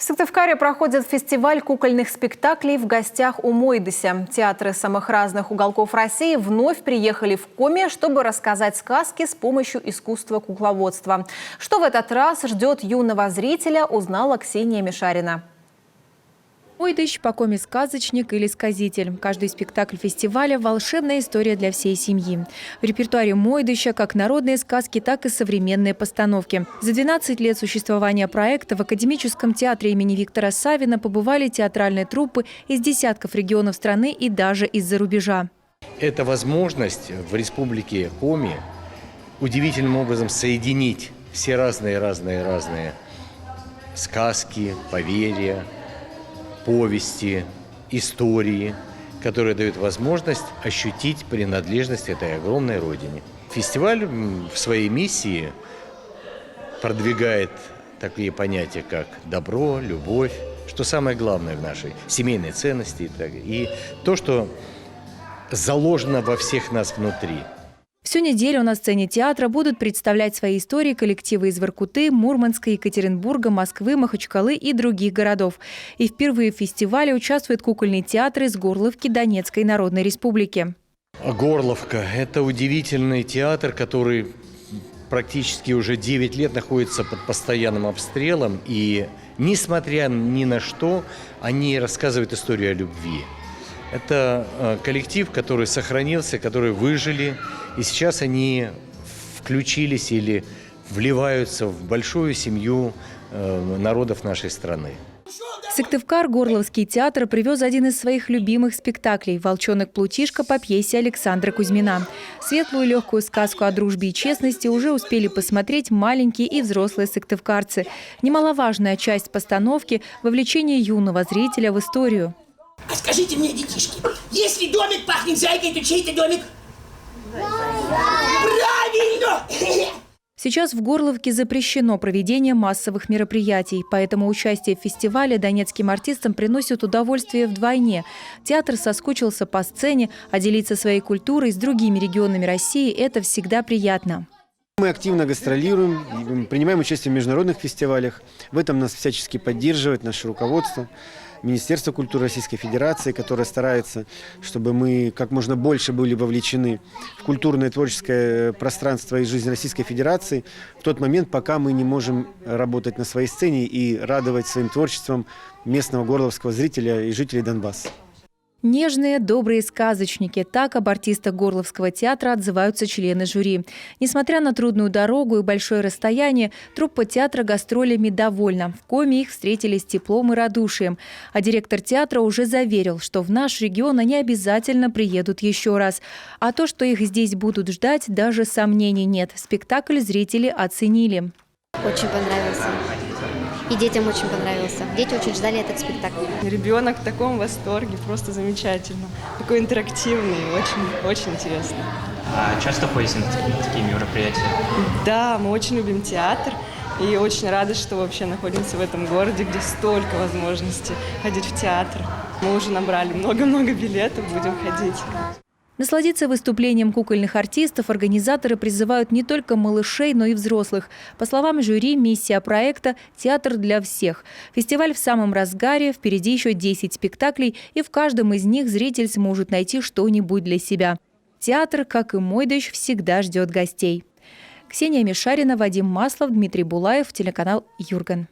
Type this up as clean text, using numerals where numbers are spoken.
В Сыктывкаре проходит фестиваль кукольных спектаклей в гостях у Мойдыся. Театры самых разных уголков России вновь приехали в Коми, чтобы рассказать сказки с помощью искусства кукловодства. Что в этот раз ждет юного зрителя, узнала Ксения Мишарина. Мойдыщ, по Коми сказочник или сказитель. Каждый спектакль фестиваля – волшебная история для всей семьи. В репертуаре Мойдыща как народные сказки, так и современные постановки. За 12 лет существования проекта в Академическом театре имени Виктора Савина побывали театральные труппы из десятков регионов страны и даже из-за рубежа. Это возможность в республике Коми удивительным образом соединить все разные сказки, поверья, повести, истории, которые дают возможность ощутить принадлежность этой огромной родине. Фестиваль в своей миссии продвигает такие понятия, как добро, любовь, что самое главное в нашей семейной ценности, и то, что заложено во всех нас внутри. Всю неделю на сцене театра будут представлять свои истории коллективы из Воркуты, Мурманска, Екатеринбурга, Москвы, Махачкалы и других городов. И впервые в фестивале участвует кукольный театр из Горловки Донецкой Народной Республики. Горловка – это удивительный театр, который практически уже 9 лет находится под постоянным обстрелом. И несмотря ни на что, они рассказывают историю о любви. Это коллектив, который сохранился, которые выжили, и сейчас они включились или вливаются в большую семью народов нашей страны. В Сыктывкар Горловский театр привез один из своих любимых спектаклей «Волчонок-плутишка» по пьесе Александра Кузьмина. Светлую легкую сказку о дружбе и честности уже успели посмотреть маленькие и взрослые сыктывкарцы. Немаловажная часть постановки – вовлечение юного зрителя в историю. А скажите мне, детишки, если домик пахнет зайкой, то чей-то домик? Правильно! Сейчас в Горловке запрещено проведение массовых мероприятий, поэтому участие в фестивале донецким артистам приносит удовольствие вдвойне. Театр соскучился по сцене, а делиться своей культурой с другими регионами России – это всегда приятно. Мы активно гастролируем, принимаем участие в международных фестивалях. В этом нас всячески поддерживает наше руководство. Министерство культуры Российской Федерации, которое старается, чтобы мы как можно больше были вовлечены в культурное и творческое пространство и жизнь Российской Федерации в тот момент, пока мы не можем работать на своей сцене и радовать своим творчеством местного горловского зрителя и жителей Донбасса. Нежные, добрые сказочники. Так об артистах Горловского театра отзываются члены жюри. Несмотря на трудную дорогу и большое расстояние, труппа театра гастролями довольна. В Коми их встретили с теплом и радушием. А директор театра уже заверил, что в наш регион они обязательно приедут еще раз. А то, что их здесь будут ждать, даже сомнений нет. Спектакль зрители оценили. Очень понравился. И детям очень понравился. Дети очень ждали этот спектакль. Ребенок в таком восторге, просто замечательно. Такой интерактивный, очень интересно. А часто ходите на такие мероприятия? Да, мы очень любим театр и очень рады, что вообще находимся в этом городе, где столько возможностей ходить в театр. Мы уже набрали много-много билетов, будем ходить. Насладиться выступлением кукольных артистов организаторы призывают не только малышей, но и взрослых. По словам жюри, миссия проекта – театр для всех. Фестиваль в самом разгаре, впереди еще 10 спектаклей, и в каждом из них зритель сможет найти что-нибудь для себя. Театр, как и Мойдыщ, всегда ждет гостей. Ксения Мишарина, Вадим Маслов, Дмитрий Булаев, телеканал «Юрган».